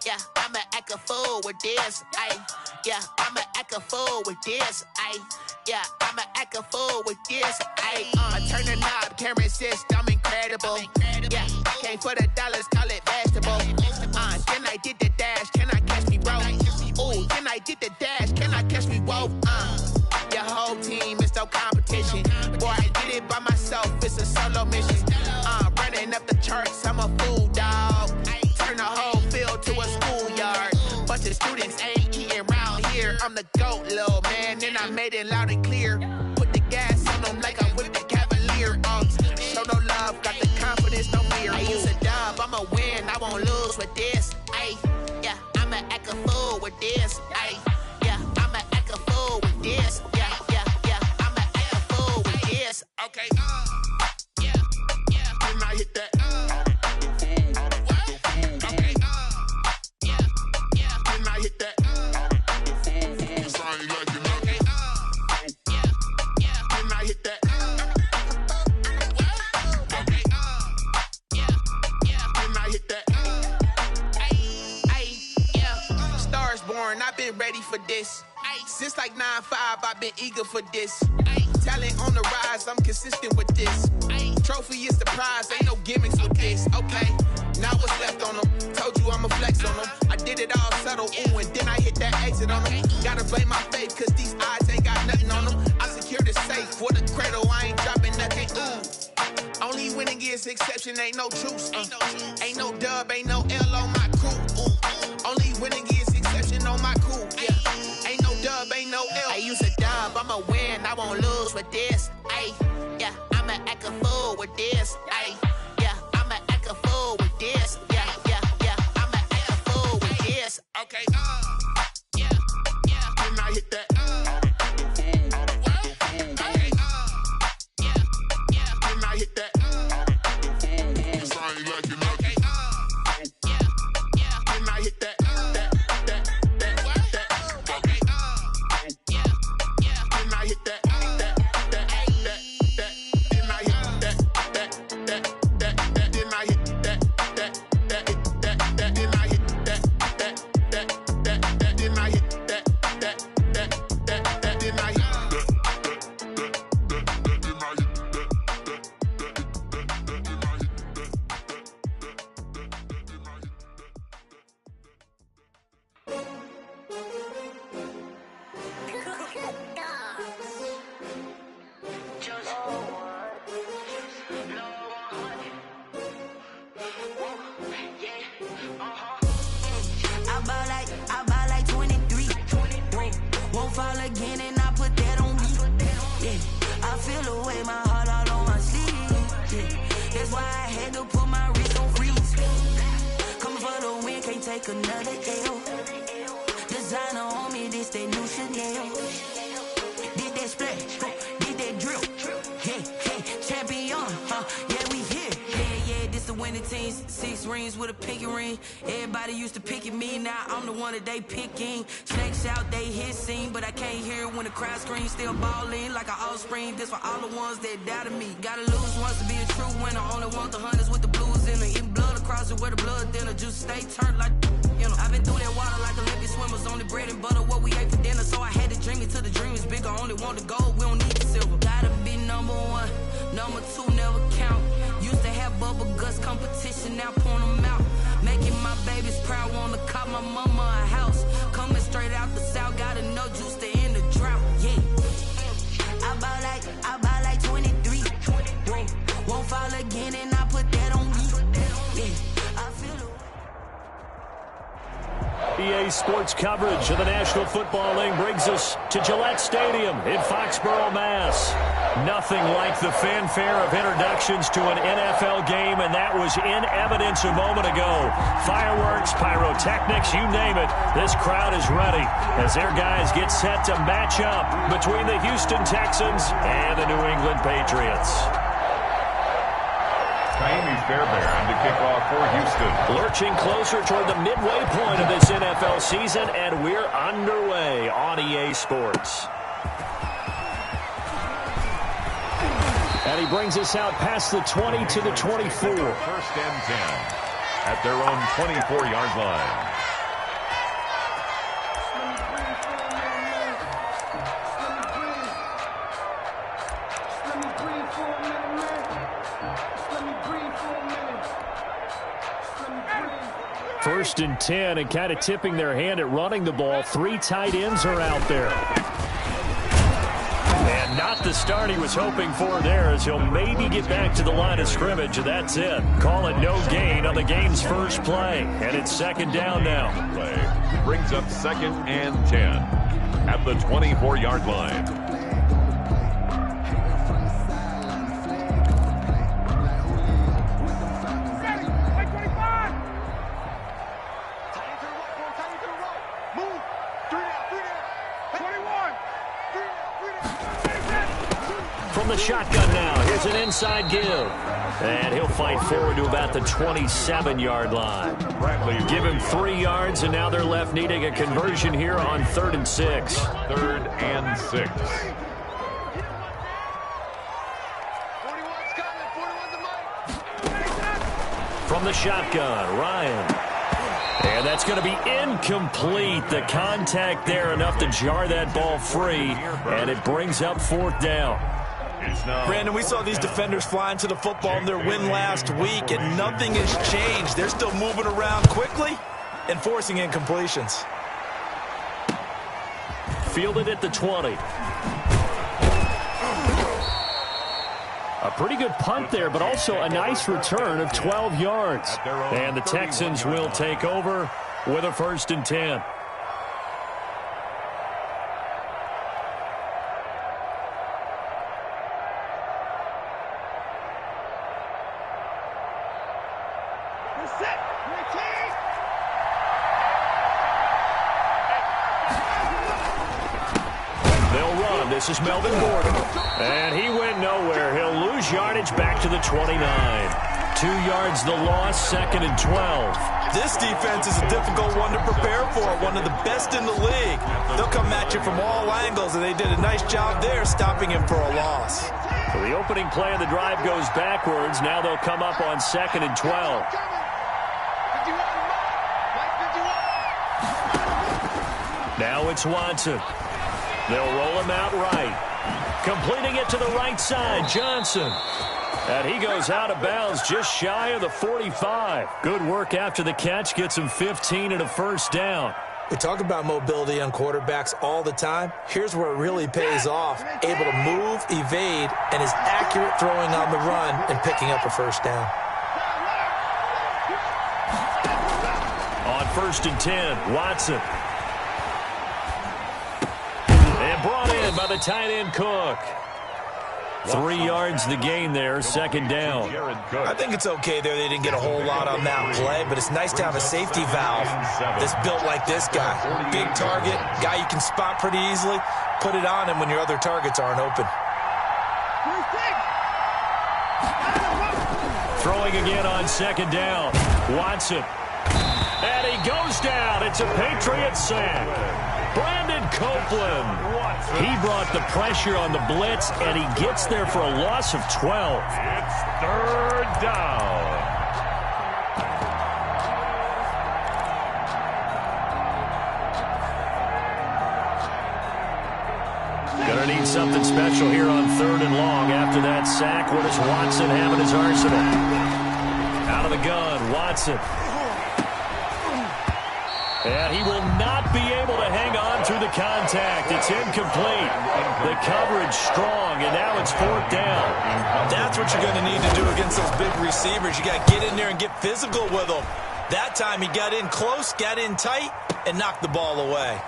yeah, I'ma act a fool with this, ayy. Yeah, I'ma act a fool with this, ayy. Yeah, I'ma act a fool with this, ayy. I turn the knob, camera assist, I'm incredible. Yeah, came for the dollars, call it vegetable. Then I did the dash, can I catch me, bro? Ooh, then I did the dash, can I catch me, whoa? Your whole team is no competition. Boy, I did it by myself, it's a solo mission. Running up the charts, I'm a fool, dog. Turn the whole field to a schoolyard. Bunch of students ain't eating round here. I'm the GOAT, little man, and I made it loud and clear. Put the gas on them like I'm with the Cavalier. Show no love, got the confidence, no fear. I use a dub, I'ma win, I won't lose with this. Ay, yeah, I'ma act a fool with this. Ay, yeah, I'ma act a fool with this. Yeah, yeah, yeah, I'ma act a fool with this. Okay, yeah, yeah, when I hit that. Okay, yeah, yeah, when I hit that. I've been ready for this. Since like 9-5, I've been eager for this. Talent on the rise, I'm consistent with this. Trophy is the prize, ain't no gimmicks with this. Okay, now what's left on them? Told you I'ma flex on them. I did it all subtle, ooh, and then I hit that exit on them. Gotta blame my faith, cause these odds ain't got nothing on them. I secured the safe for the cradle, I ain't dropping nothing, ooh. Only winning is exception, ain't no truce. Ain't no dub, ain't no L on my crew. Ooh. Only winning is exception on my crew. Yeah. Ain't no dub, ain't no L. I use a dub, I'ma win, I won't lose with this. Ay, yeah, I'ma act a fool with this. Ay, yeah, I'ma act a fool with this. Yeah, yeah, yeah, I'ma act a fool with this. Okay, yeah, yeah, when I hit that. Okay, yeah, yeah, when I hit that. They picking snakes out, they hissing, but I can't hear when the crowd screams. Still balling like an offspring. This for all the ones that doubted me. Gotta lose once to be a true winner. Only want the hunters with the blues in it. Eating blood across it where the blood thinner. Just stay turned like, you know. I've been through that water like Olympic swimmers. Only bread and butter what we ate for dinner. So I had to dream it till the dream is bigger. Only want the gold, we don't need the silver. Gotta be number one, number two never count. Used to have bubble guts competition, now point them out. Making my babies proud, wanna cop my mama a house. Coming straight out the south, gotta know juice to end the drought. Yeah, I buy like 23. Won't fall again, and I put that on me. Yeah, I feel it. EA Sports coverage of the National Football League brings us to Gillette Stadium in Foxborough, Mass. Nothing like the fanfare of introductions to an NFL game, and that was in evidence a moment ago. Fireworks, pyrotechnics, you name it. This crowd is ready as their guys get set to match up between the Houston Texans and the New England Patriots. Miami Fairbairn to kick off for Houston. Lurching closer toward the midway point of this NFL season, and we're underway on EA Sports. And he brings us out past the 20 to the 24. First and 10 at their own 24-yard line. 1st and 10, and kind of tipping their hand at running the ball. 3 tight ends are out there. And not the start he was hoping for there, as he'll maybe get back to the line of scrimmage, and that's it. Call it no gain on the game's first play, and it's 2nd down now. Play brings up 2nd and 10 at the 24-yard line. From the shotgun now, here's an inside give. And he'll fight forward to about the 27-yard line. Give him 3 yards, and now they're left needing a conversion here on 3rd and 6. 3rd and 6. From the shotgun, Ryan. And that's going to be incomplete. The contact there enough to jar that ball free, and it brings up 4th down. Brandon, we saw these defenders flying to the football in their win last week, and nothing has changed. They're still moving around quickly and forcing incompletions. Fielded at the 20. A pretty good punt there, but also a nice return of 12 yards. And the Texans will take over with a 1st and 10. This is Melvin Gordon, and he went nowhere. He'll lose yardage back to the 29. 2 yards the loss, 2nd and 12. This defense is a difficult one to prepare for, one of the best in the league. They'll come at you from all angles, and they did a nice job there stopping him for a loss. So the opening play of the drive goes backwards. Now they'll come up on 2nd and 12. Now it's Watson. They'll roll him out right. Completing it to the right side, Johnson. And he goes out of bounds just shy of the 45. Good work after the catch. Gets him 15 and a 1st down. We talk about mobility on quarterbacks all the time. Here's where it really pays off. Able to move, evade, and is accurate throwing on the run and picking up a 1st down. On 1st and 10, Watson. And brought in by the tight end Cook. 3 yards the gain there, 2nd down. I think it's okay there. They didn't get a whole lot on that play, but it's nice to have a safety valve that's built like this guy. Big target, guy you can spot pretty easily. Put it on him when your other targets aren't open. Throwing again on 2nd down. Watson. And he goes down. It's a Patriot sack. Brandon Copeland. He brought the pressure on the blitz, and he gets there for a loss of 12. It's 3rd down. Gonna need something special here on 3rd and long after that sack. What does Watson have in his arsenal? Out of the gun, Watson. And he will not be able to hang on through the contact. It's incomplete. The coverage strong, and now it's 4th down. That's what you're going to need to do against those big receivers. You got to get in there and get physical with them. That time he got in close, got in tight, and knocked the ball away.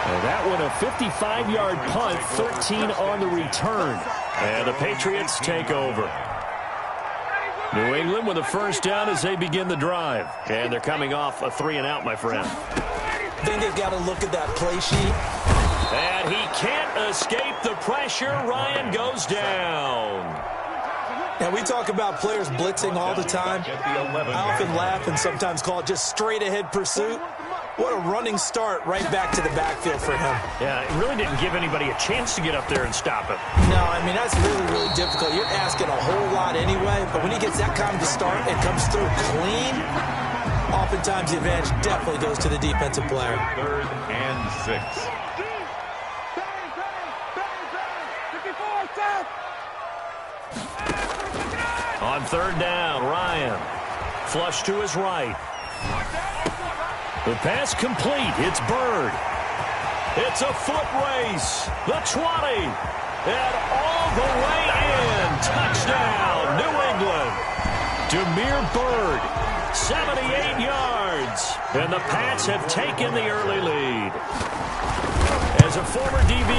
And that one a 55-yard punt, 13 on the return. And the Patriots take over. New England with a 1st down as they begin the drive. And they're coming off a 3-and-out, my friend. I think they've got to look at that play sheet. And he can't escape the pressure. Ryan goes down. Now, we talk about players blitzing all the time. I often laugh and sometimes call it just straight-ahead pursuit. What a running start right back to the backfield for him. Yeah, it really didn't give anybody a chance to get up there and stop him. No, I mean, that's really, really difficult. You're asking a whole lot anyway, but when he gets that kind of a start and comes through clean, oftentimes the advantage definitely goes to the defensive player. 3rd and 6. On 3rd down, Ryan. flush to his right. The pass complete. It's Bird. It's a foot race. The 20. And all the way in. Touchdown, New England. Demir Bird, 78 yards. And the Pats have taken the early lead. As a former DB,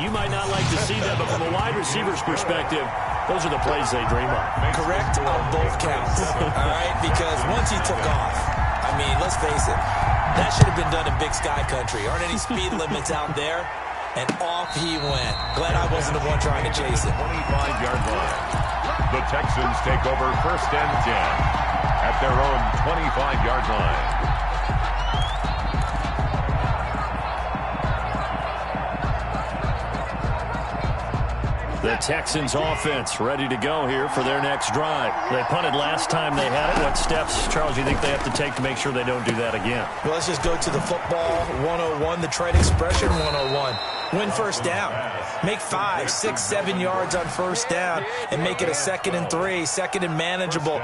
you might not like to see that, but from a wide receiver's perspective, those are the plays they dream of. Correct on both counts, all right? Because once he took off, I mean, let's face it, that should have been done in Big Sky country. Aren't any speed limits out there? And off he went. Glad I wasn't the one trying to chase him. 25-yard line. The Texans take over 1st and 10 at their own 25-yard line. The Texans offense ready to go here for their next drive. They punted last time they had it. What steps, Charles, you think they have to take to make sure they don't do that again? Well, let's just go to the football 101, the trade expression 101. Win first down. Make 5, 6, 7 yards on first down and make it a 2nd and 3, 2nd and manageable.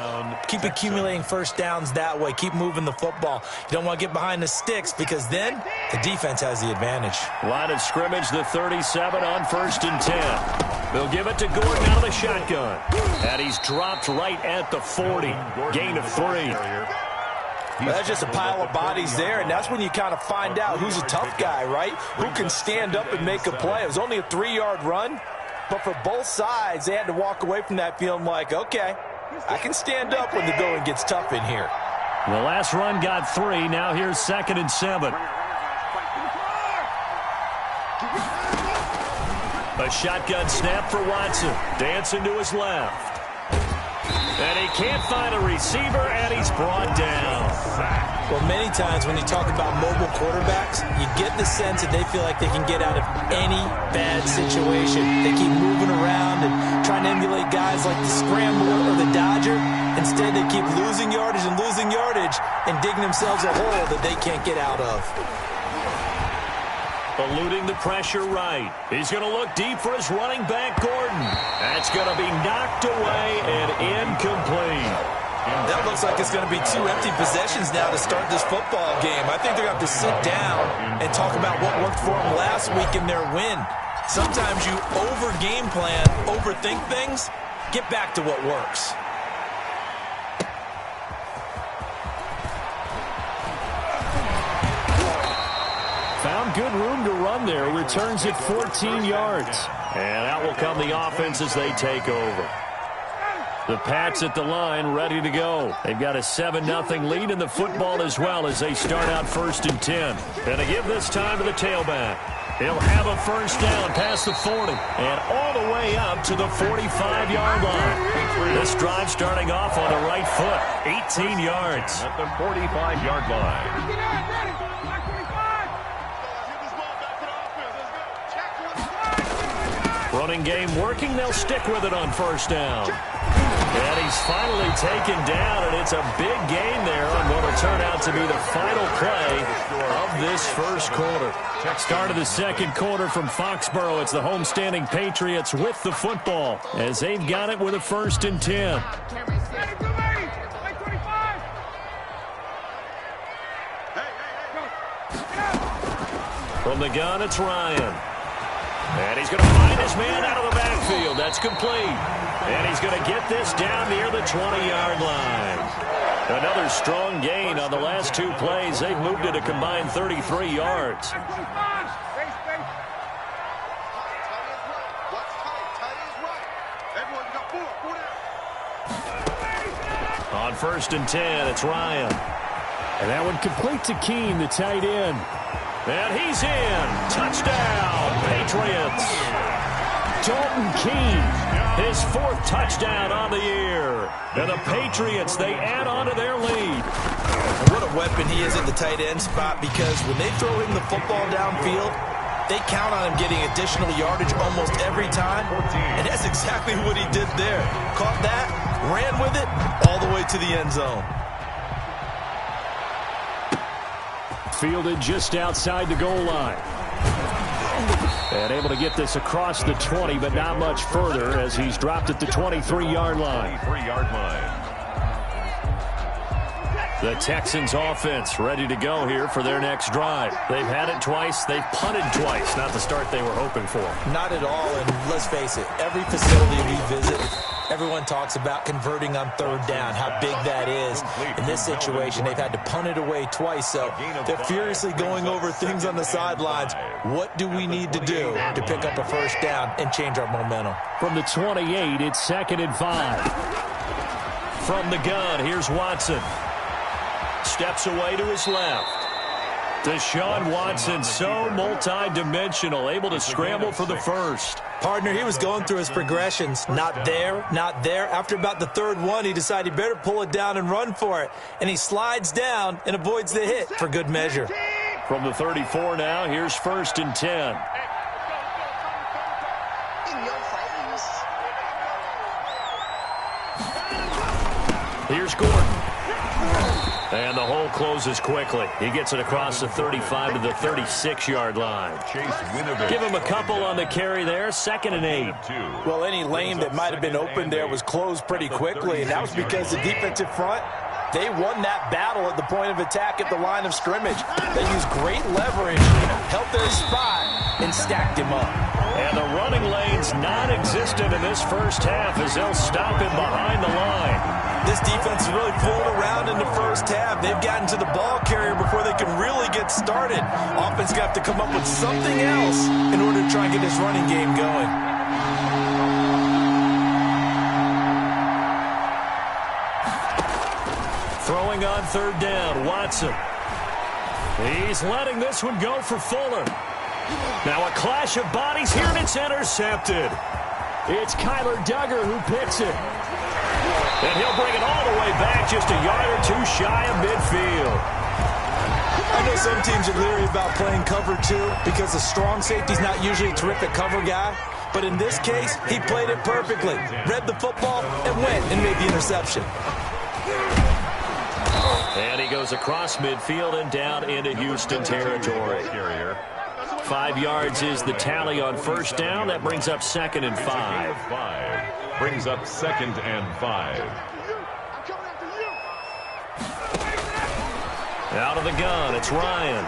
Keep accumulating first downs that way. Keep moving the football. You don't want to get behind the sticks because then the defense has the advantage. Line of scrimmage, the 37 on 1st and 10. They'll give it to Gordon out of the shotgun. And he's dropped right at the 40. Gain of 3. Well, that's just a pile of bodies there, and that's when you kind of find out who's a tough guy, right? Who can stand up and make a play. It was only a 3-yard run, but for both sides, they had to walk away from that feeling like, okay, I can stand up when the going gets tough in here. The last run got 3. Now here's 2nd and 7. A shotgun snap for Watson. Dancing to his left. And he can't find a receiver, and he's brought down. Well, many times when you talk about mobile quarterbacks, you get the sense that they feel like they can get out of any bad situation. They keep moving around and trying to emulate guys like the Scrambler or the Dodger. Instead, they keep losing yardage and digging themselves a hole that they can't get out of. Eluding the pressure right. He's going to look deep for his running back, Gordon. That's going to be knocked away and incomplete. That looks like it's going to be 2 empty possessions now to start this football game. I think they're going to have to sit down and talk about what worked for them last week in their win. Sometimes you over-game plan, overthink things, get back to what works. Found good room to run there. Returns it 14 yards. And out will come the offense as they take over. The Pats at the line ready to go. They've got a 7-0 lead in the football as well as they start out 1st and 10. And they give this time to the tailback. He'll have a first down past the 40 and all the way up to the 45-yard line. This drive starting off on the right foot. 18 yards. At the 45-yard line. Running game working. They'll stick with it on first down. And he's finally taken down, and it's a big gain there on what will turn out to be the final play of this first quarter. Start of the second quarter from Foxborough. It's the homestanding Patriots with the football as they've got it with a 1st and 10. From the gun, it's Ryan. And he's going to find his man out of the backfield. That's complete. And he's going to get this down near the 20-yard line. Another strong gain on the last 2 plays. They've moved it a combined 33 yards. On 1st and 10, it's Ryan. And that one complete to Keene, the tight end. And he's in. Touchdown, Patriots. Dalton Keene, his 4th touchdown on the year. And the Patriots, they add on to their lead. What a weapon he is at the tight end spot, because when they throw him the football downfield, they count on him getting additional yardage almost every time. And that's exactly what he did there. Caught that, ran with it, all the way to the end zone. Fielded just outside the goal line. And able to get this across the 20, but not much further as he's dropped at the 23-yard line. 23-yard line. The Texans offense ready to go here for their next drive. They've had it twice. They've punted twice. Not the start they were hoping for. Not at all, and let's face it, every facility we visit, everyone talks about converting on third down, how big that is. In this situation, they've had to punt it away twice, so they're furiously going over things on the sidelines. What do we need to do to pick up a first down and change our momentum? From the 28, it's 2nd and 5. From the gun, here's Watson. Steps away to his left. Deshaun Watson, so multi-dimensional, able to scramble for the first. Partner, he was going through his progressions. Not there, not there. After about the third one, he decided he better pull it down and run for it. And he slides down and avoids the hit for good measure. From the 34 now, here's 1st and 10. Here's Gordon. And the hole closes quickly. He gets it across the 35 to the 36-yard line. Give him a couple on the carry there. 2nd and 8. Well, any lane that might have been open there was closed pretty quickly, and that was because the defensive front, they won that battle at the point of attack at the line of scrimmage. They used great leverage, held their spot, and stacked him up. And the running lane's non-existent in this first half as they'll stop him behind the line. This defense is really fooling around in the first half. They've gotten to the ball carrier before they can really get started. Offense got to come up with something else in order to try and get this running game going. Throwing on third down, Watson. He's letting this one go for Fuller. Now a clash of bodies here, and it's intercepted. It's Kyler Duggar who picks it. And he'll bring it all the way back, just a yard or two shy of midfield. I know some teams are leery about playing cover 2 because the strong safety's not usually a terrific cover guy. But in this case, he played it perfectly. Read the football and went and made the interception. And he goes across midfield and down into Houston territory. 5 yards is the tally on first down. That brings up 2nd and 5. Brings up 2nd and 5. Out of the gun, it's Ryan.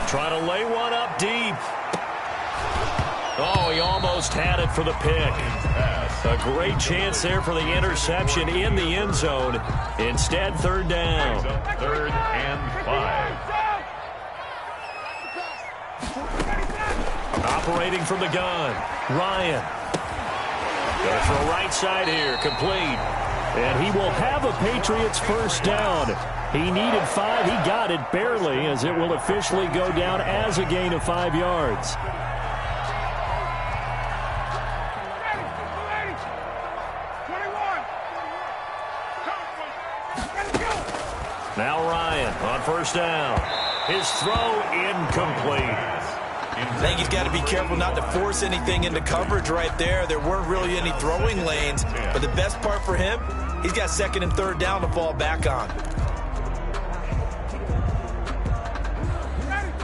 Trying to lay one up deep. Oh, he almost had it for the pick. A great chance there for the interception in the end zone. Instead, third down. 3rd and 5. Operating from the gun, Ryan. Going to throw right side here, complete. And he will have a Patriots first down. He needed 5. He got it barely, as it will officially go down as a gain of 5 yards. Now Ryan on first down. His throw incomplete. I think he's got to be careful not to force anything into coverage right there. There weren't really any throwing lanes, but the best part for him, he's got 2nd and 3rd down to fall back on.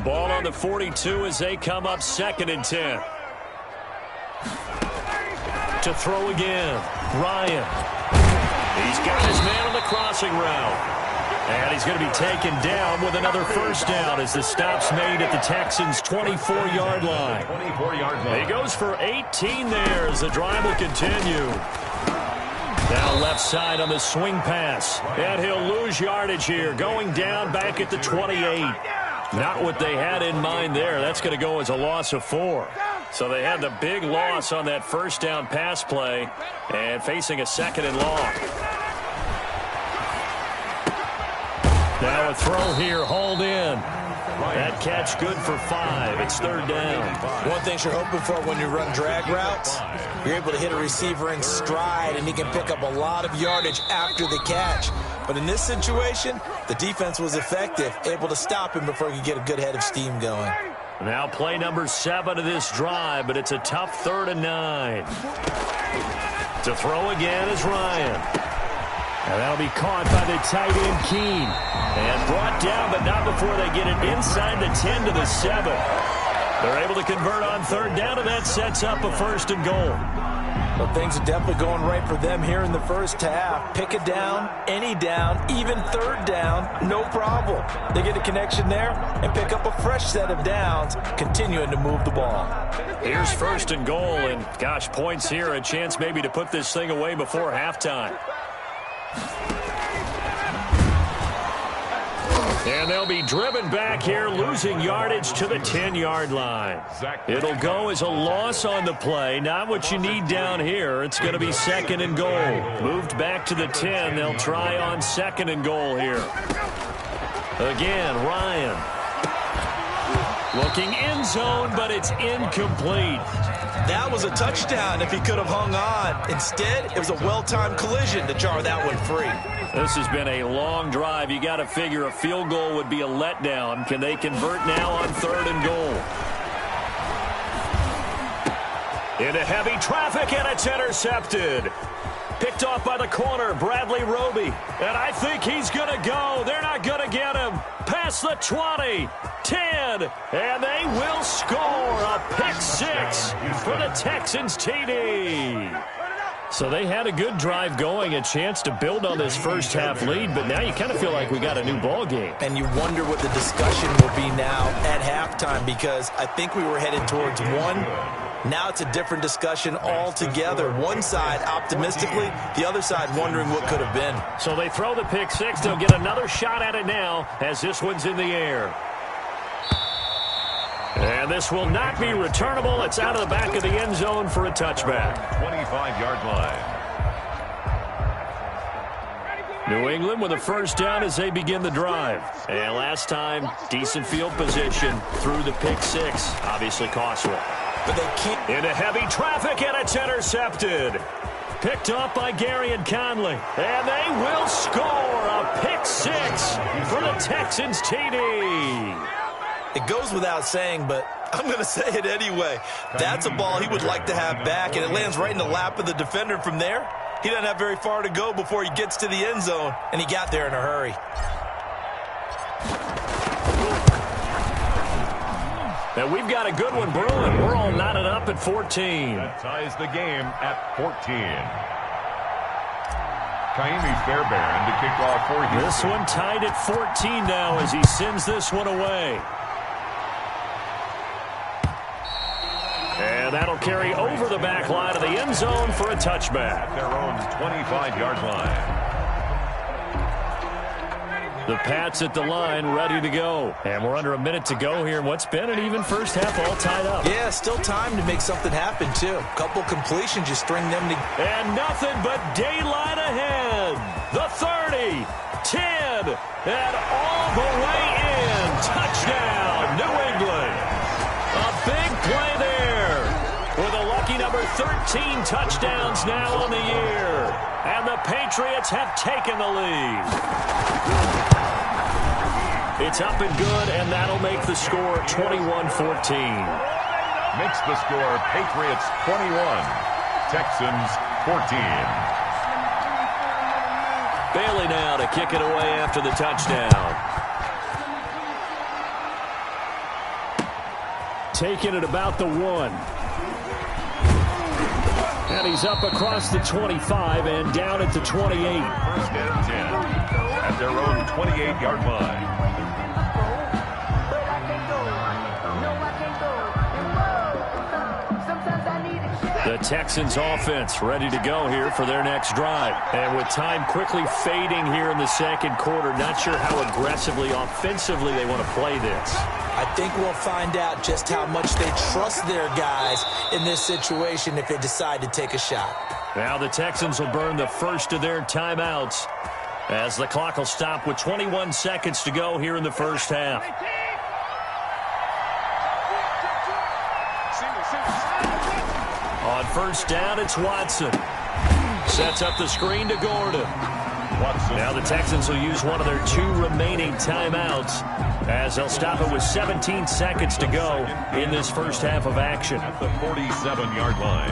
Ball on the 42 as they come up 2nd and 10. To throw again, Ryan. He's got his man on the crossing route. And he's going to be taken down with another first down as the stop's made at the Texans' 24-yard line. 24-yard line. He goes for 18 there as the drive will continue. Now left side on the swing pass. And he'll lose yardage here, going down back at the 28. Not what they had in mind there. That's going to go as a loss of 4. So they had the big loss on that first down pass play and facing a 2nd and long. Now a throw here, hauled in. That catch good for 5. It's 3rd down. One thing you're hoping for when you run drag routes, you're able to hit a receiver in stride, and he can pick up a lot of yardage after the catch. But in this situation, the defense was effective, able to stop him before he could get a good head of steam going. Now play number 7 of this drive, but it's a tough 3rd and 9. To throw again is Ryan. And that'll be caught by the tight end, Keene. And brought down, but not before they get it inside the 10 to the 7. They're able to convert on 3rd down, and that sets up a 1st and goal. Well, things are definitely going right for them here in the first half. Pick a down, any down, even third down, no problem. They get a connection there and pick up a fresh set of downs, continuing to move the ball. Here's first and goal, and gosh, points here, a chance maybe to put this thing away before halftime. And they'll be driven back here, losing yardage to the 10-yard line. It'll go as a loss on the play. Not what you need down here. It's going to be second and goal. Moved back to the 10. They'll try on second and goal here. Again, Ryan. Looking end zone, but it's incomplete. That was a touchdown if he could have hung on. Instead, it was a well-timed collision to jar that one free. This has been a long drive. You got to figure a field goal would be a letdown. Can they convert now on third and goal? Into heavy traffic, and it's intercepted. Picked off by the corner, Bradley Roby. And I think he's going to go. They're not going to get him. Past the 20, 10, and they will score a pick six for the Texans TD. So they had a good drive going, a chance to build on this first half lead, but now you kind of feel like we got a new ball game. And you wonder what the discussion will be now at halftime, because I think we were headed towards one. Now it's a different discussion altogether. One side optimistically, the other side wondering what could have been. So they throw the pick six. They'll get another shot at it now as this one's in the air. And this will not be returnable. It's out of the back of the end zone for a touchback. 25-yard line. New England with a first down as they begin the drive. And last time, decent field position through the pick six. Obviously costly. But they can't. Into heavy traffic, and it's intercepted. Picked up by Gary and Conley. And they will score a pick six for the Texans TD. It goes without saying, but I'm going to say it anyway. That's a ball he would like to have back, and it lands right in the lap of the defender from there. He doesn't have very far to go before he gets to the end zone, and he got there in a hurry. And we've got a good one brewing. We're all knotted up at 14. That ties the game at 14. Kaimi Fairbairn to kick off for Houston. This one tied at 14 now as he sends this one away. And that'll carry over the back line of the end zone for a touchback. At their own 25-yard line. The Pats at the line, ready to go. And we're under a minute to go here in what's been an even first half, all tied up. Yeah, still time to make something happen, too. Couple completions, you string them together. And nothing but daylight ahead. The 30, 10, and all the way in. Touchdown, New England. A big play there. With a lucky number 13 touchdowns now on the year. And the Patriots have taken the lead. It's up and good, and that'll make the score 21-14. Makes the score Patriots 21, Texans 14. Bailey now to kick it away after the touchdown. Taking it about the 1. And he's up across the 25 and down at the 28. First and 10 at their own 28-yard line. The Texans offense ready to go here for their next drive. And with time quickly fading here in the second quarter, not sure how aggressively, offensively they want to play this. I think we'll find out just how much they trust their guys in this situation if they decide to take a shot. Now the Texans will burn the first of their timeouts as the clock will stop with 21 seconds to go here in the first half. On first down, it's Watson. Sets up the screen to Gordon. Watson. Now the Texans will use one of their 2 remaining timeouts as they'll stop it with 17 seconds to go in this first half of action. At the 47-yard line.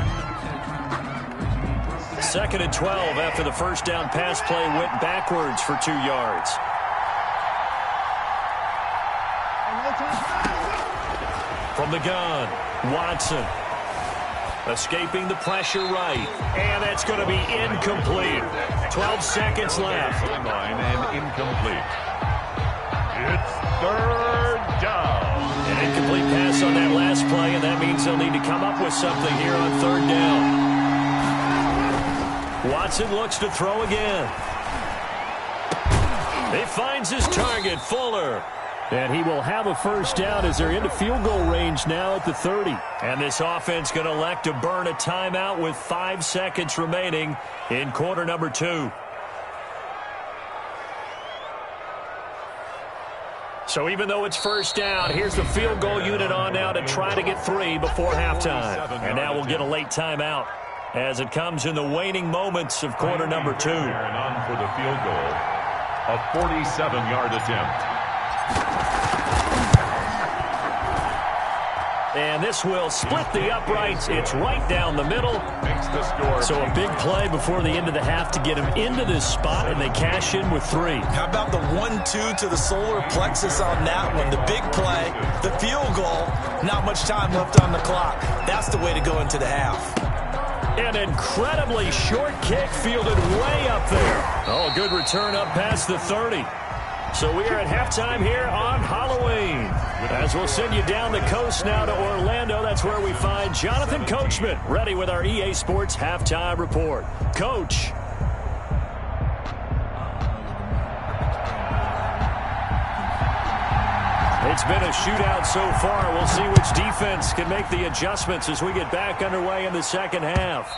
2nd and 12 after the first down pass play went backwards for 2 yards. From the gun, Watson. Escaping the pressure right. And that's going to be incomplete. 12 seconds left. And incomplete. It's third down. An incomplete pass on that last play, and that means they'll need to come up with something here on third down. Watson looks to throw again. He finds his target, Fuller. And he will have a first down as they're into field goal range now at the 30. And this offense going to elect to burn a timeout with 5 seconds remaining in quarter number 2. So even though it's first down, here's the field goal unit on now to try to get 3 before halftime. And now we'll get a late timeout as it comes in the waning moments of quarter number 2. And on for the field goal, a 47-yard attempt. And this will split the uprights. It's right down the middle. Makes the score. So a big play before the end of the half to get him into this spot, and they cash in with 3. How about the 1-2 to the solar plexus on that one? The big play, the field goal, not much time left on the clock. That's the way to go into the half. An incredibly short kick fielded way up there. Oh, a good return up past the 30. So we are at halftime here on Halloween. As we'll send you down the coast now to Orlando, that's where we find Jonathan Coachman, ready with our EA Sports Halftime Report. Coach. It's been a shootout so far. We'll see which defense can make the adjustments as we get back underway in the second half.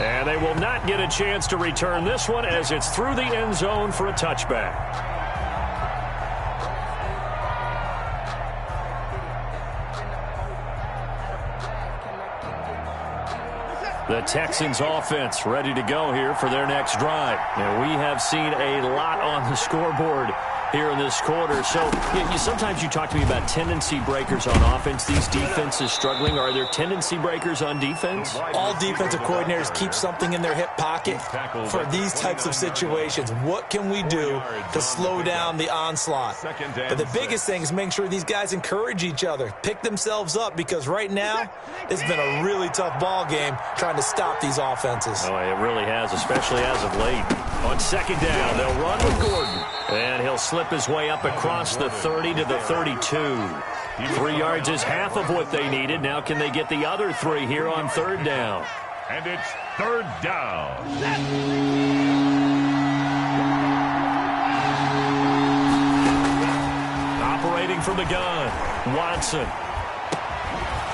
And they will not get a chance to return this one as it's through the end zone for a touchback. The Texans offense ready to go here for their next drive. Now, we have seen a lot on the scoreboard here in this quarter. So sometimes you talk to me about tendency breakers on offense. These defenses struggling. Are there tendency breakers on defense? All defensive coordinators keep something in their hip pocket for these types of situations. What can we do to slow down the onslaught? But the biggest thing is making sure these guys encourage each other, pick themselves up, because right now it's been a really tough ball game trying to stop these offenses. Oh, it really has, especially as of late. On second down, they'll run with Gordon. And he'll slip his way up across the 30 to the 32. 3 yards is half of what they needed. Now can they get the other 3 here on third down? And it's third down. Operating from the gun, Watson.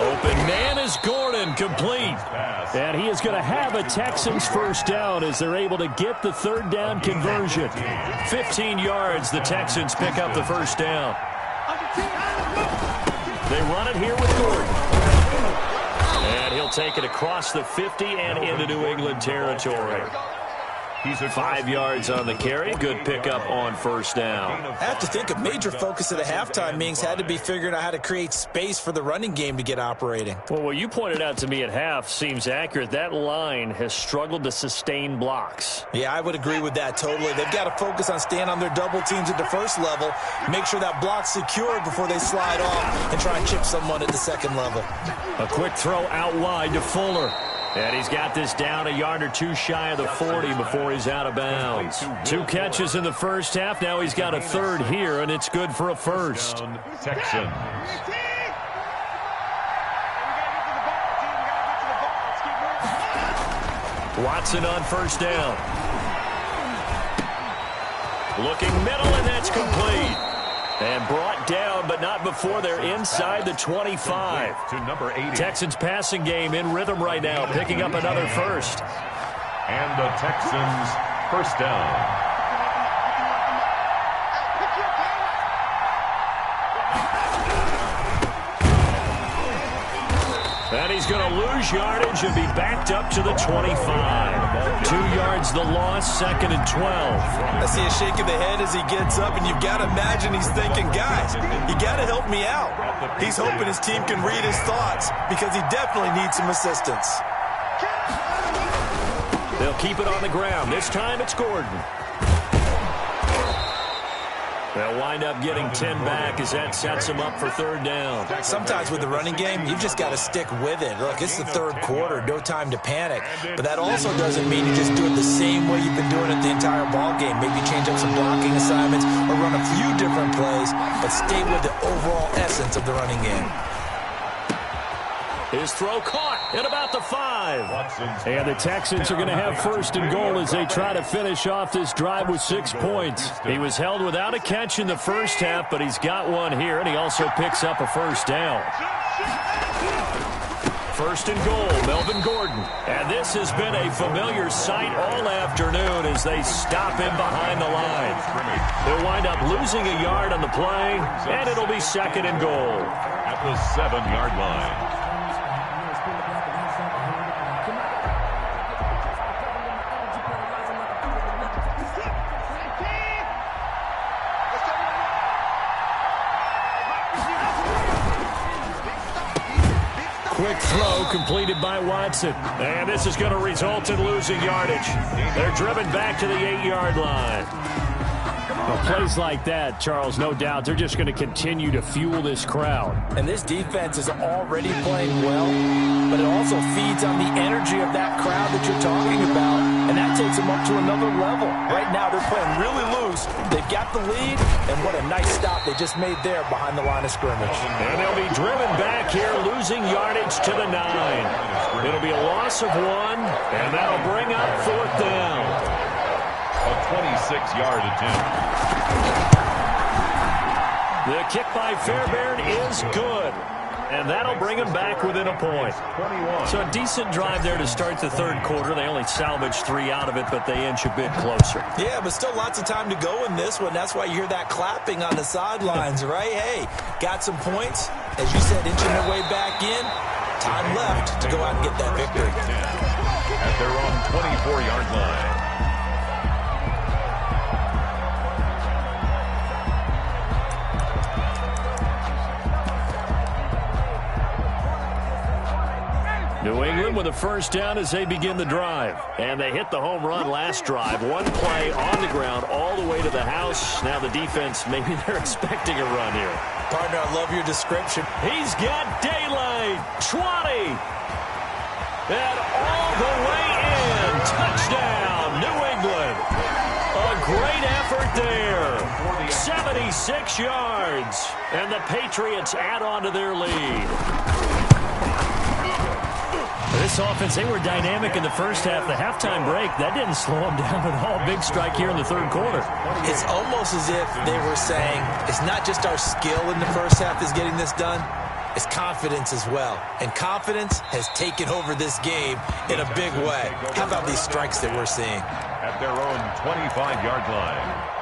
Open man is Gordon, complete. And he is going to have a Texans first down as they're able to get the third down conversion. 15 yards, the Texans pick up the first down. They run it here with Gordon. And he'll take it across the 50 and into New England territory. He's at 5 yards on the carry. Good pickup on first down. I have to think a major focus of the halftime meetings had to be figuring out how to create space for the running game to get operating. Well, what you pointed out to me at half seems accurate. That line has struggled to sustain blocks. Yeah, I would agree with that totally. They've got to focus on staying on their double teams at the first level, make sure that block's secured before they slide off and try and chip someone at the second level. A quick throw out wide to Fuller. And he's got this down a yard or 2 shy of the 40 before he's out of bounds. 2 catches in the first half. Now he's got a third here, and it's good for a first. Texans. Watson on first down. Looking middle, and that's complete. And brought down, but not before they're inside the 25. To number 80. Texans passing game in rhythm right now, picking up another first. And the Texans first down. And he's going to lose yardage and be backed up to the 25. 2 yards the loss, 2nd and 12. I see a shake of the head as he gets up, and you've got to imagine he's thinking, guys, you got to help me out. He's hoping his team can read his thoughts because he definitely needs some assistance. They'll keep it on the ground. This time it's Gordon. They'll wind up getting 10 back as that sets them up for third down. Sometimes with the running game, you've just got to stick with it. Look, it's the third quarter, no time to panic. But that also doesn't mean you just do it the same way you've been doing it the entire ball game. Maybe change up some blocking assignments or run a few different plays, but stay with the overall essence of the running game. His throw caught at about the 5. And the Texans are going to have first and goal as they try to finish off this drive with 6 points. He was held without a catch in the first half, but he's got one here, and he also picks up a first down. First and goal, Melvin Gordon. And this has been a familiar sight all afternoon as they stop him behind the line. They'll wind up losing a yard on the play, and it'll be second and goal. At the 7-yard line. Quick throw completed by Watson. And this is going to result in losing yardage. They're driven back to the 8-yard line. Well, plays like that, Charles, no doubt, they're just going to continue to fuel this crowd. And this defense is already playing well, but it also feeds on the energy of that crowd that you're talking about, and that takes them up to another level. Right now, they're playing really loose. They've got the lead, and what a nice stop they just made there behind the line of scrimmage. And they'll be driven back here, losing yardage to the 9. It'll be a loss of 1, and that'll bring up fourth down. A 26-yard attempt. The kick by Fairbairn is good. And that'll bring him back within a point. So a decent drive there to start the third quarter. They only salvaged 3 out of it, but they inch a bit closer. Yeah, but still lots of time to go in this one. That's why you hear that clapping on the sidelines, right? Hey, got some points. As you said, inching their way back in. Time left to go out and get that victory. At their own 24-yard line. New England with a first down as they begin the drive. And they hit the home run last drive. One play on the ground all the way to the house. Now the defense, maybe they're expecting a run here. Partner, I love your description. He's got daylight. 20. And all the way in. Touchdown, New England. A great effort there. 76 yards. And the Patriots add on to their lead. This offense, they were dynamic in the first half. The halftime break, that didn't slow them down at all. Big strike here in the third quarter. It's almost as if they were saying, it's not just our skill in the first half that's getting this done, it's confidence as well. And confidence has taken over this game in a big way. How about these strikes that we're seeing? At their own 25-yard line.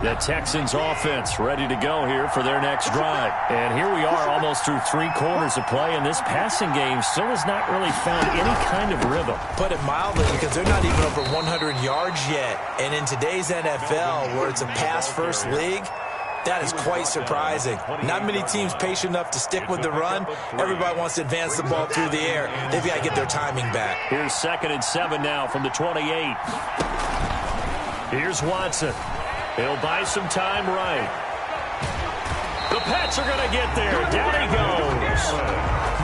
The Texans offense ready to go here for their next drive. And here we are almost through 3 quarters of play, and this passing game still has not really found any kind of rhythm. Put it mildly, because they're not even over 100 yards yet. And in today's NFL, where it's a pass-first league, that is quite surprising. Not many teams patient enough to stick with the run. Everybody wants to advance the ball through the air. They've got to get their timing back. Here's 2nd and 7 now from the 28. Here's Watson. He'll buy some time right. The Pats are going to get there. Down he goes.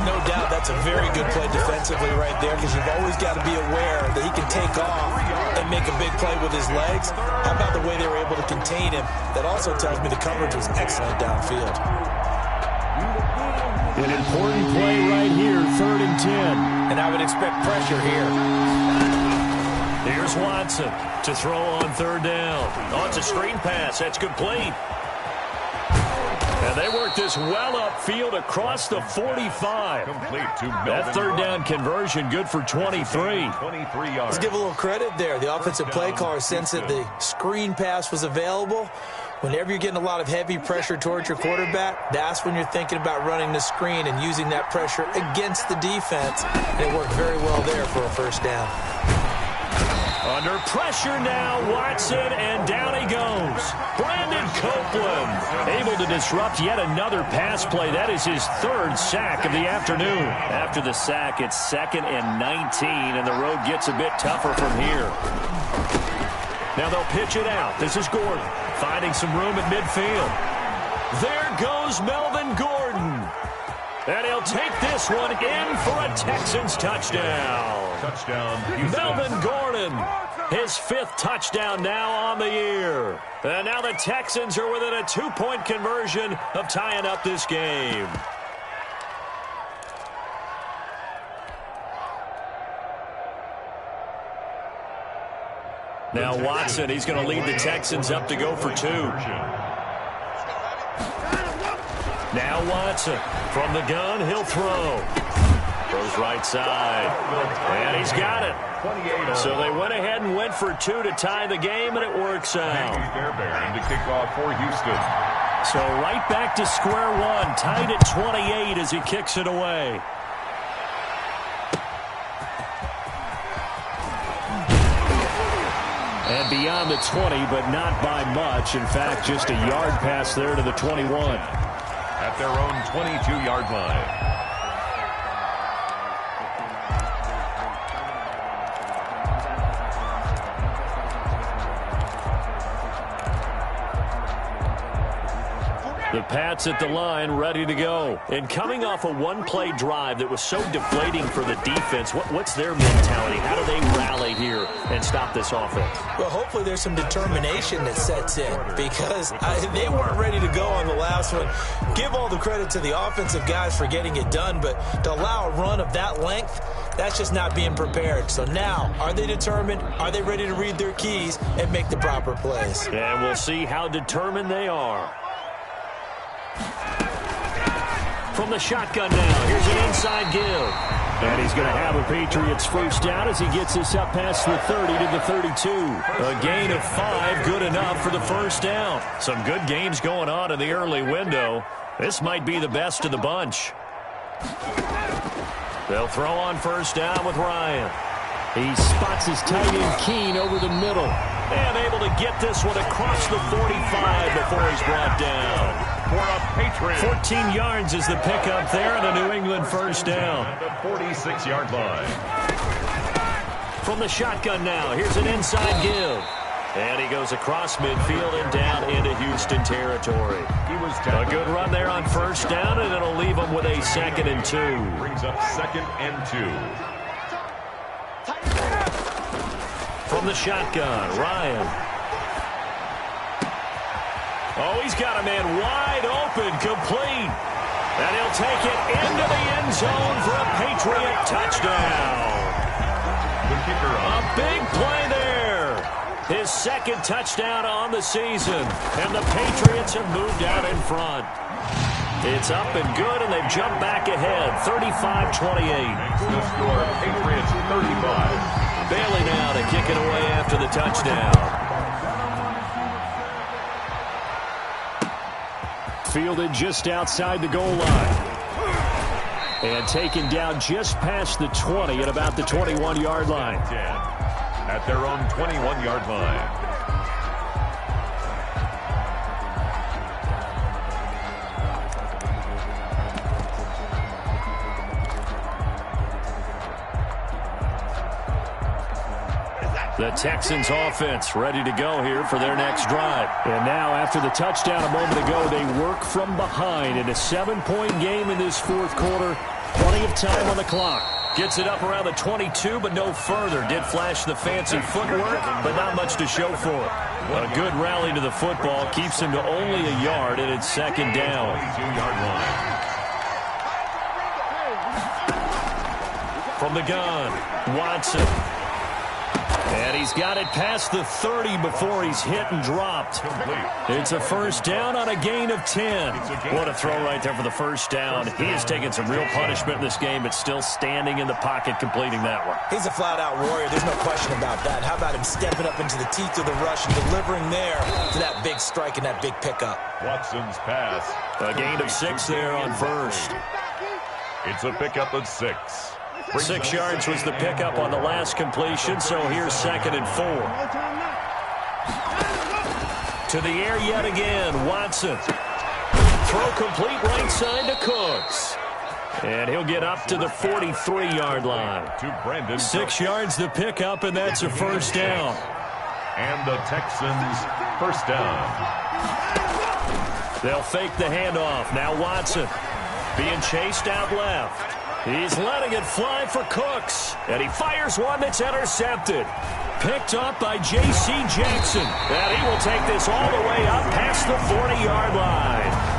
No doubt that's a very good play defensively right there, because you've always got to be aware that he can take off and make a big play with his legs. How about the way they were able to contain him? That also tells me the coverage was excellent downfield. An important play right here, 3rd and 10. And I would expect pressure here. Here's Watson to throw on 3rd down. Oh, it's a screen pass. That's complete. And they work this well upfield across the 45. That 3rd down conversion good for 23. 23 yards. Let's give a little credit there. The offensive play caller sensed that the screen pass was available. Whenever you're getting a lot of heavy pressure towards your quarterback, that's when you're thinking about running the screen and using that pressure against the defense. And it worked very well there for a first down. Under pressure now, Watson, and down he goes. Brandon Copeland able to disrupt yet another pass play. That is his third sack of the afternoon. After the sack, it's 2nd and 19, and the road gets a bit tougher from here. Now they'll pitch it out. This is Gordon finding some room at midfield. There goes Melvin Gordon. And he'll take this one in for a Texans touchdown. Touchdown, Melvin Gordon, his 5th touchdown now on the year. And now the Texans are within a 2-point conversion of tying up this game. Now Watson, he's going to lead the Texans up to go for 2. Now Watson, from the gun, he'll throw. Throws right side, and he's got it. So they went ahead and went for 2 to tie the game, and it works out. To kick off for Houston. So right back to square one, tied at 28 as he kicks it away. And beyond the 20, but not by much. In fact, just a yard pass there to the 21. At their own 22-yard line. The Pats at the line, ready to go. And coming off a one-play drive that was so deflating for the defense, what's their mentality? How do they rally here and stop this offense? Well, hopefully there's some determination that sets in because they weren't ready to go on the last one. Give all the credit to the offensive guys for getting it done, but to allow a run of that length, that's just not being prepared. So now, are they determined? Are they ready to read their keys and make the proper plays? And we'll see how determined they are. From the shotgun now, here's an inside give. And he's going to have a Patriots first down as he gets this up past the 30 to the 32. A gain of 5, good enough for the first down. Some good games going on in the early window. This might be the best of the bunch. They'll throw on first down with Ryan. He spots his tight end Keene over the middle. And able to get this one across the 45 before he's brought down. For a Patriot. 14 yards is the pickup there, and a New England first down. At the 46-yard line. From the shotgun now, here's an inside give. And he goes across midfield and down into Houston territory. A good run there on first down, and it'll leave him with a 2nd and 2. Brings up 2nd and 2. From the shotgun, Ryan. Oh, he's got a man wide open, complete. And he'll take it into the end zone for a Patriot touchdown. The kicker A big play there. His 2nd touchdown on the season. And the Patriots have moved out in front. It's up and good, and they've jumped back ahead, 35-28. The score, Patriots 35. Bailey now to kick it away after the touchdown. Fielded just outside the goal line. And taken down just past the 20 at about the 21-yard line. At their own 21-yard line. The Texans offense ready to go here for their next drive. And now after the touchdown a moment ago, they work from behind in a 7-point game in this 4th quarter. Plenty of time on the clock. Gets it up around the 22, but no further. Did flash the fancy footwork, but not much to show for it. A good rally to the football keeps him to only a yard, and it's 2nd down. 22-yard line. From the gun, Watson. And he's got it past the 30 before he's hit and dropped. It's a first down on a gain of 10. What a throw right there for the first down. He has taken some real punishment in this game, but still standing in the pocket completing that one. He's a flat-out warrior. There's no question about that. How about him stepping up into the teeth of the rush and delivering there to that big strike and that big pickup. Watson's pass. A gain of 6 there on first. It's a pickup of 6. 6 yards was the pickup on the last completion, so here's 2nd and 4. To the air yet again, Watson. Throw complete right side to Cooks. And he'll get up to the 43-yard line. 6 yards the pickup, and that's a first down. And the Texans first down. They'll fake the handoff. Now Watson being chased out left. He's letting it fly for Cooks. And he fires one that's intercepted. Picked up by J.C. Jackson. And he will take this all the way up past the 40-yard line.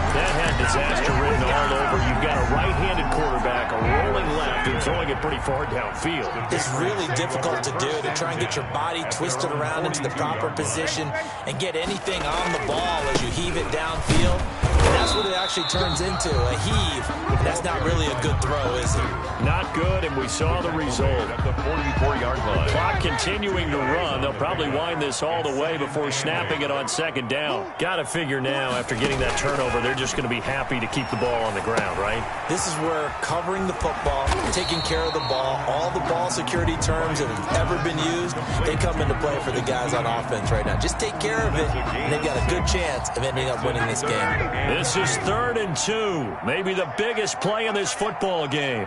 That had disaster written all over. You've got a right-handed quarterback, a rolling left, and throwing it pretty far downfield. It's really difficult to do, to try and get your body twisted around into the proper position and get anything on the ball as you heave it downfield. And that's what it actually turns into, a heave. And that's not really a good throw, is it? Not good, and we saw the result. At the 44-yard line. Clock continuing to run. They'll probably wind this all the way before snapping it on 2nd down. Got to figure now, after getting that turnover, they're just going to be happy to keep the ball on the ground, right? This is where covering the football, taking care of the ball, all the ball security terms that have ever been used, they come into play for the guys on offense right now. Just take care of it, and they've got a good chance of ending up winning this game. This is 3rd and 2. Maybe the biggest play in this football game.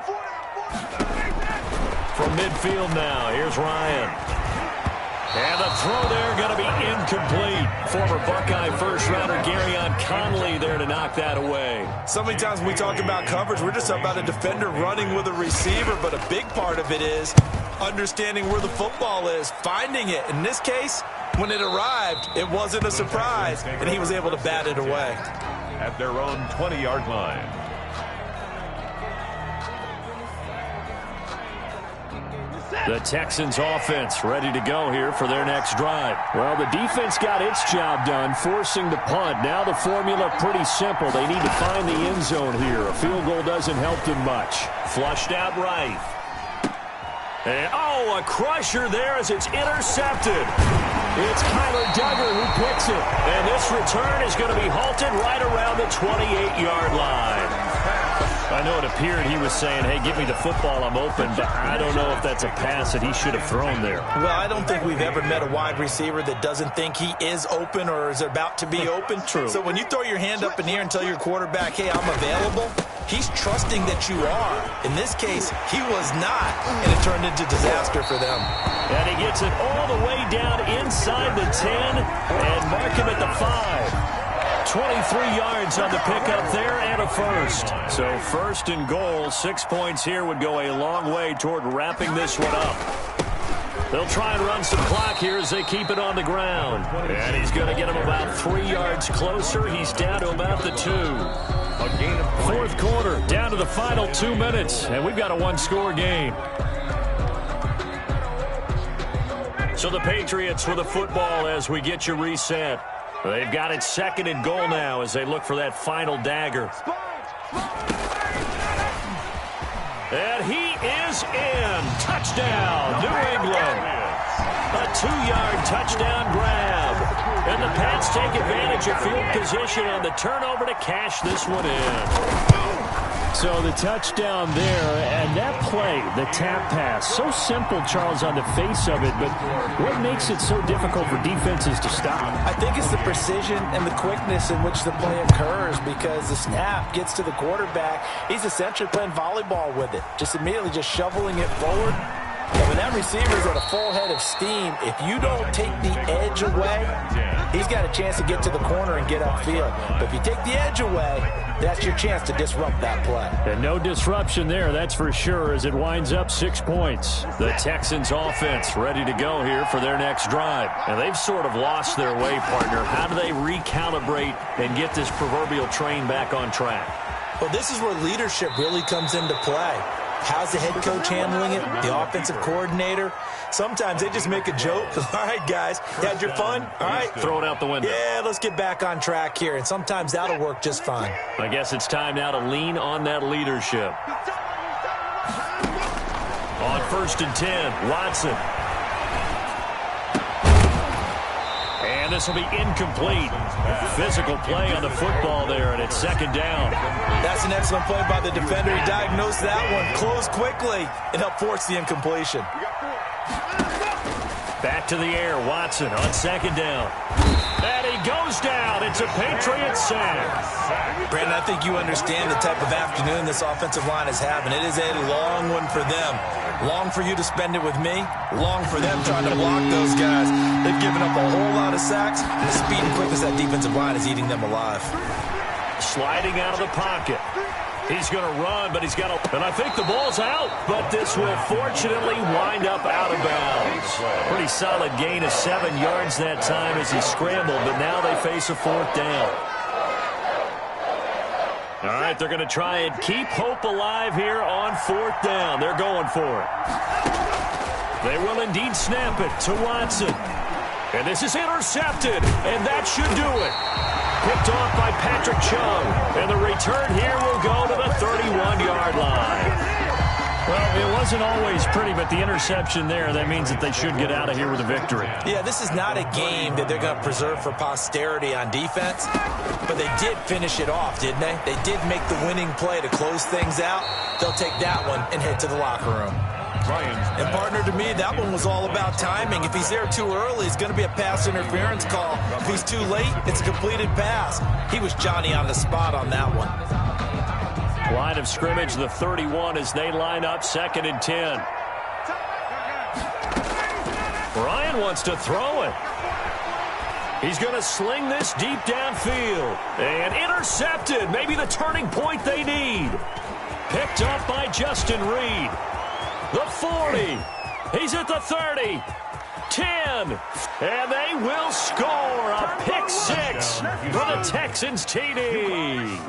From midfield now, here's Ryan. And the throw there going to be incomplete. Former Buckeye first-rounder Garyon Conley there to knock that away. So many times when we talk about coverage, we're just about a defender running with a receiver, but a big part of it is understanding where the football is, finding it. In this case, when it arrived, it wasn't a surprise, and he was able to bat it away. At their own 20-yard line. The Texans offense ready to go here for their next drive. Well, the defense got its job done, forcing the punt. Now the formula pretty simple. They need to find the end zone here. A field goal doesn't help them much. Flushed out right. And, oh, a crusher there as it's intercepted. It's Kyler Duggar who picks it. And this return is going to be halted right around the 28-yard line. I know it appeared he was saying, hey, give me the football, I'm open, but I don't know if that's a pass that he should have thrown there. Well, I don't think we've ever met a wide receiver that doesn't think he is open or is about to be open. True. So when you throw your hand up in the air and tell your quarterback, hey, I'm available, he's trusting that you are. In this case, he was not, and it turned into disaster for them. And he gets it all the way down inside the 10 and mark him at the 5. 23 yards on the pickup there and a first. So 1st and goal, 6 points here would go a long way toward wrapping this one up. They'll try and run some clock here as they keep it on the ground. And he's going to get him about 3 yards closer. He's down to about the 2. A gain of 4th quarter, down to the final 2 minutes, and we've got a one-score game. So the Patriots with the football as we get you reset. They've got it 2nd and goal now as they look for that final dagger. And he is in. Touchdown, New England. A 2-yard touchdown grab. And the Pats take advantage of field position on the turnover to cash this one in. So the touchdown there, and that play, the tap pass, so simple, Charles, on the face of it, but what makes it so difficult for defenses to stop? I think it's the precision and the quickness in which the play occurs because the snap gets to the quarterback. He's essentially playing volleyball with it, just immediately just shoveling it forward. And when that receiver's at a full head of steam, if you don't take the edge away, he's got a chance to get to the corner and get upfield. But if you take the edge away, that's your chance to disrupt that play. And no disruption there, that's for sure, as it winds up 6 points. The Texans offense ready to go here for their next drive. And they've sort of lost their way, partner. How do they recalibrate and get this proverbial train back on track? Well, this is where leadership really comes into play. How's the head coach handling it? The offensive coordinator? Sometimes they just make a joke. All right, guys, you had your fun? All right. Throw it out the window. Yeah, let's get back on track here. And sometimes that'll work just fine. I guess it's time now to lean on that leadership. On 1st and 10, Watson. And the this will be incomplete. Physical play on the football there, and it's second down. That's an excellent play by the defender. He diagnosed that one, closed quickly, and helped force the incompletion. Back to the air, Watson on second down. And he goes down. It's a Patriot sack. Brandon, I think you understand the type of afternoon this offensive line is having. It is a long one for them. Long for you to spend it with me. Long for them trying to block those guys. They've given up a whole lot of sacks, and the speed and quickness of that defensive line is eating them alive. Sliding out of the pocket. He's going to run, but he's got to... And I think the ball's out, but this will fortunately wind up out of bounds. Pretty solid gain of 7 yards that time as he scrambled, but now they face a fourth down. All right, they're going to try and keep hope alive here on fourth down. They're going for it. They will indeed snap it to Watson. And this is intercepted, and that should do it. Picked off by Patrick Chung. And the return here will go to the 31-yard line. Well, it wasn't always pretty, but the interception there, that means that they should get out of here with a victory. Yeah, this is not a game that they're going to preserve for posterity on defense, but they did finish it off, didn't they? They did make the winning play to close things out. They'll take that one and head to the locker room. And partner, to me, that one was all about timing. If he's there too early, it's going to be a pass interference call. If he's too late, it's a completed pass. He was Johnny on the spot on that one. Line of scrimmage, the 31 as they line up, 2nd and 10. Ryan wants to throw it. He's going to sling this deep downfield. And intercepted. Maybe the turning point they need. Picked up by Justin Reed. The 40. He's at the 30. 10. And they will score a pick 6 for the Texans TD.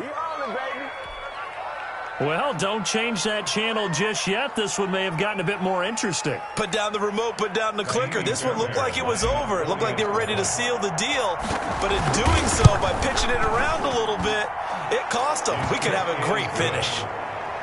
Well, don't change that channel just yet. This one may have gotten a bit more interesting. Put down the remote, put down the clicker. This one looked like it was over. It looked like they were ready to seal the deal. But in doing so, by pitching it around a little bit, it cost them. We could have a great finish.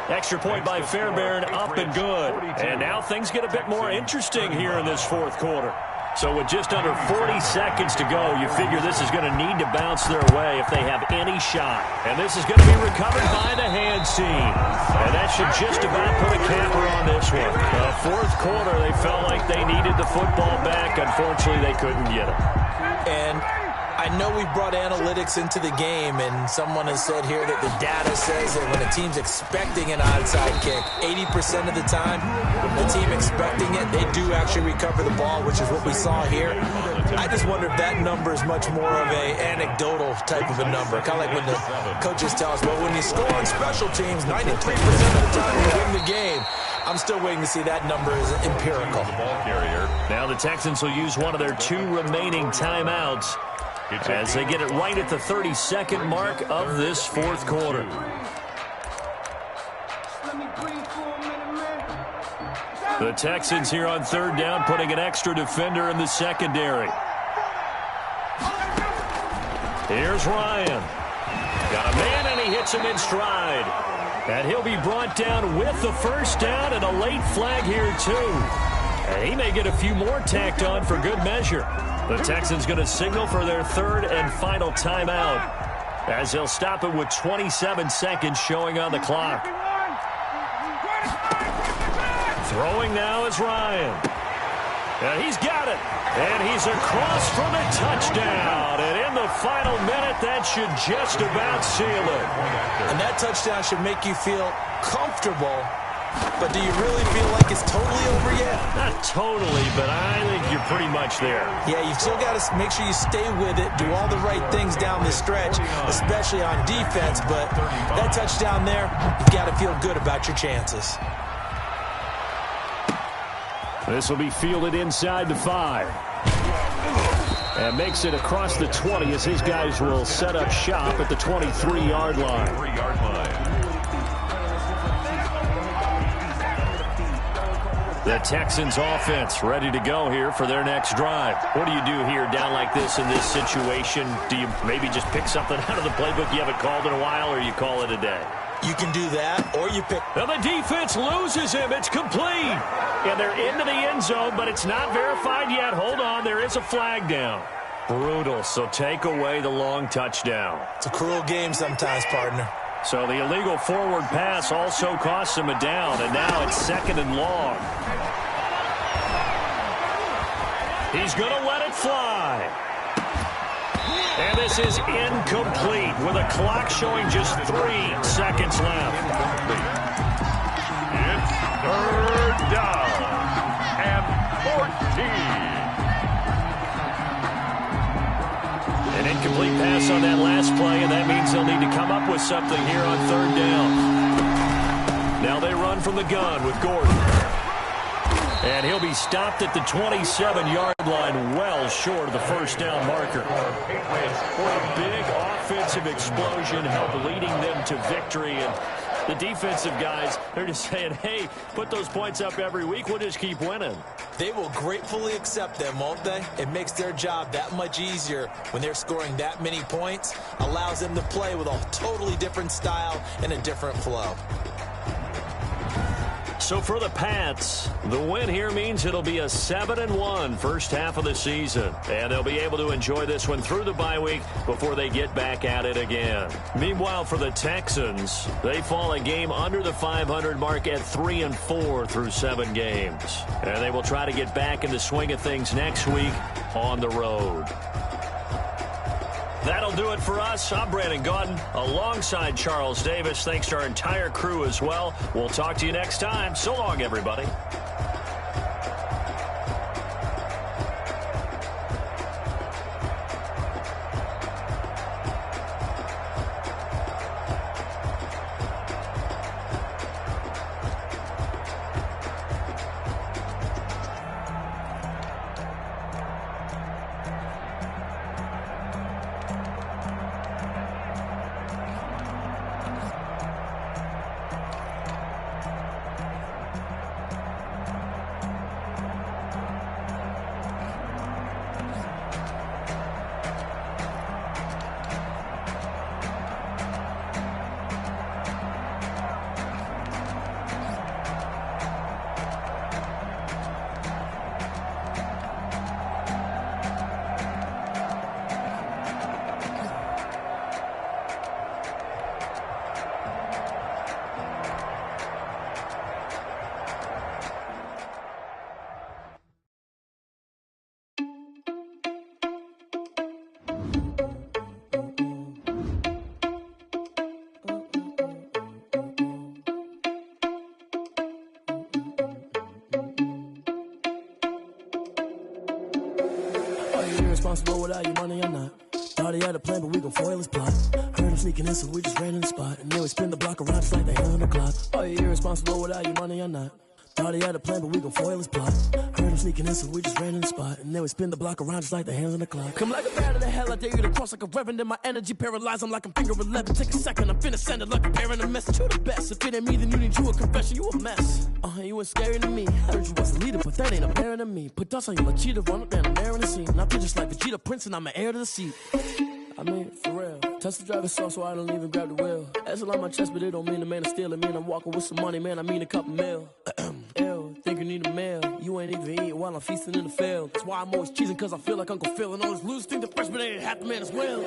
Extra point by Fairbairn, up and good. And now things get a bit more interesting here in this fourth quarter. So with just under 40 seconds to go, you figure this is going to need to bounce their way if they have any shot. And this is going to be recovered by the hand seam. And that should just about put a capper on this one. Fourth quarter, they felt like they needed the football back. Unfortunately, they couldn't get it. And I know we brought analytics into the game, and someone has said here that the data says that when a team's expecting an onside kick, 80% of the time, the team expecting it, they do actually recover the ball, which is what we saw here. I just wonder if that number is much more of a anecdotal type of a number. Kind of like when the coaches tell us, well, when you score on special teams, 93% of the time you win the game. I'm still waiting to see that number is empirical. Now the Texans will use one of their 2 remaining timeouts as they get it right at the 32nd mark of this fourth quarter. The Texans here on third down putting an extra defender in the secondary. Here's Ryan. Got a man and he hits him in stride. And he'll be brought down with the first down and a late flag here too. And he may get a few more tacked on for good measure. The Texans going to signal for their 3rd and final timeout as they'll stop it with 27 seconds showing on the clock. Throwing now is Ryan. And he's got it. And he's across for the touchdown. And in the final minute, that should just about seal it. And that touchdown should make you feel comfortable. But do you really feel like it's totally over yet? Not totally, but I think you're pretty much there. Yeah, you've still got to make sure you stay with it, do all the right things down the stretch, especially on defense. But that touchdown there, you've got to feel good about your chances. This will be fielded inside the 5. And makes it across the 20 as his guys will set up shop at the 23-yard line. The Texans offense ready to go here for their next drive. What do you do here down like this in this situation? Do you maybe just pick something out of the playbook you haven't called in a while, or you call it a day? You can do that, or you pick. Now the defense loses him. It's complete. And they're into the end zone, but it's not verified yet. Hold on. There is a flag down. Brutal, so take away the long touchdown. It's a cruel game sometimes, partner. So the illegal forward pass also costs him a down, and now it's 2nd and long. He's going to let it fly. And this is incomplete with a clock showing just 3 seconds left. It's 3rd down and 14. An incomplete pass on that last play, and that means they'll need to come up with something here on 3rd down. Now they run from the gun with Gordon. And he'll be stopped at the 27-yard line, well short of the 1st down marker. A big offensive explosion helped leading them to victory. And the defensive guys, they're just saying, hey, put those points up every week. We'll just keep winning. They will gratefully accept them, won't they? It makes their job that much easier when they're scoring that many points. Allows them to play with a totally different style and a different flow. So for the Pats, the win here means it'll be a 7-1 first half of the season. And they'll be able to enjoy this one through the bye week before they get back at it again. Meanwhile, for the Texans, they fall a game under the 500 mark at 3-4 through 7 games. And they will try to get back in the swing of things next week on the road. That'll do it for us. I'm Brandon Gaudin alongside Charles Davis. Thanks to our entire crew as well. We'll talk to you next time. So long, everybody. Responsible without your money or not. Thought he had a plan, but we gon' foil his plot. Heard him sneaking in, so we just ran in the spot. And then we spin the block around just like the hell on the clock. Are you irresponsible without your money or not? Thought he had a plan, but we gon' foil his plot. Heard him sneaking in, so we just ran in the spot. And then we spin the block around just like the hands on the clock. Come like a bat of the hell, I dare you to cross like a reverend. And my energy paralyzed, I'm like I'm finger 11. Take a second, I'm finna send it like a parent a message. You the best, if it ain't me, then you need you a confession. You a mess, you ain't scary to me. Heard you was a leader, but that ain't apparent to me. Put dust on you like cheetah, run up and I'm there in the scene. And I feel just like Vegeta Prince and I'm an heir to the seat. I mean, for real. Touch the driver's soft so I don't even grab the wheel. That's on my chest, but it don't mean the man is stealing. Man, I'm walking with some money, man, I mean a couple mil. Ew, think you need a meal. You ain't even eating while I'm feasting in the field. That's why I'm always cheesing, cause I feel like Uncle Phil. And all those losers think the freshman ain't half the man as well.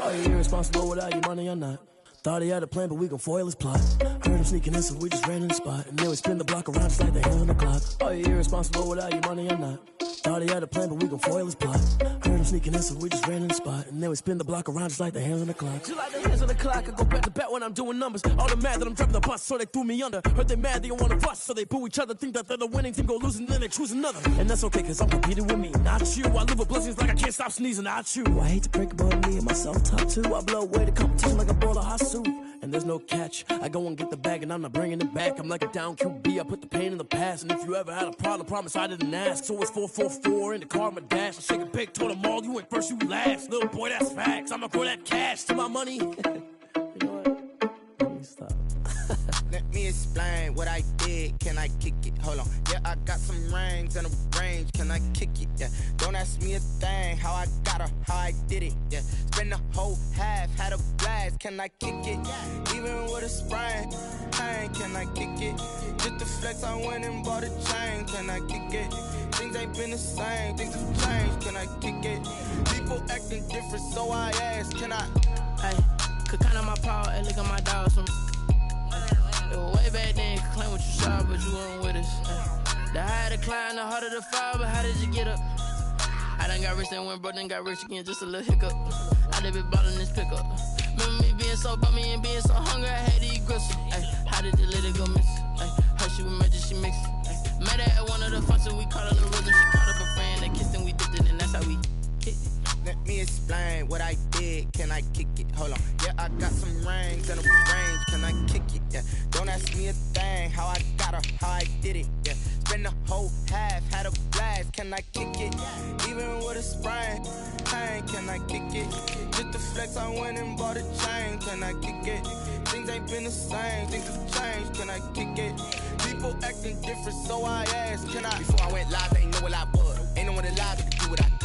Are you irresponsible without your money or not? Thought he had a plan, but we gon' foil his plot. Heard him sneaking in, so we just ran in the spot. And then we spin the block around just like the hell on the clock. Are you irresponsible without your money or not? Thought he had a plan, but we gon' foil his plot. Heard him sneaking in, so we just ran in the spot. And then we spin the block around just like the hands on the clock. Just like the hands on the clock, I go back to back when I'm doing numbers. All the mad that I'm driving the bus, so they threw me under. Heard they mad, they don't wanna bust, so they boo each other. Think that they're the winning team, go losing, then they choose another. And that's okay, cause I'm competing with me, not you. I live with blessings like I can't stop sneezing, not you. I hate to break about me and my self-talk too. I blow away the competition like a bowl of hot soup. And there's no catch. I go and get the bag and I'm not bringing it back. I'm like a down QB, I put the pain in the past. And if you ever had a problem, promise I didn't ask. So it's 444 in the car, my dash. I shake a big, told them all, you ain't first, you last. Little boy, that's facts. I'ma grow that cash to my money. You know what? Let me stop. Let me explain what I did. Can I kick it? Hold on. Yeah, I got some rings and a range. Can I kick it? Yeah. Don't ask me a thing. How I got her, how I did it. Yeah. Spend the whole half, had a blast. Can I kick it? Even with a sprain, pain. Can can I kick it? Just the flex, I went and bought a chain, can I kick it? Things ain't been the same, things have changed, can I kick it? People acting different, so I asked, can I? Hey, could count on my power, and look at my dogs from. It was way back then, could claim what you saw, but you weren't with us. The higher the climb, the harder the fall, but how did you get up? I done got rich and went broke, then got rich again, just a little hiccup. I done been ballin' this pickup. Remember me being so bummy and being so hungry, I had to eat gristle. Ay, how did you let it go miss? Ay, her she was magic, she mixed. Met her at one of the functions, we caught her the rhythm. She caught up a friend, they kissed and we dipped it, and that's how we hit it. Let me explain what I did, can I kick it? Hold on, yeah, I got some rings and a range, can I kick it? Yeah, don't ask me a thing, how I got her, how I did it, yeah. Spend the whole half, had a blast, can I kick it? Even with a sprain, pain, can I kick it? Just the flex, I went and bought a chain, can I kick it? Things ain't been the same, things have changed, can I kick it? People acting different, so I asked, can I? Before I went live, they ain't know what I was. Ain't no one alive to do what I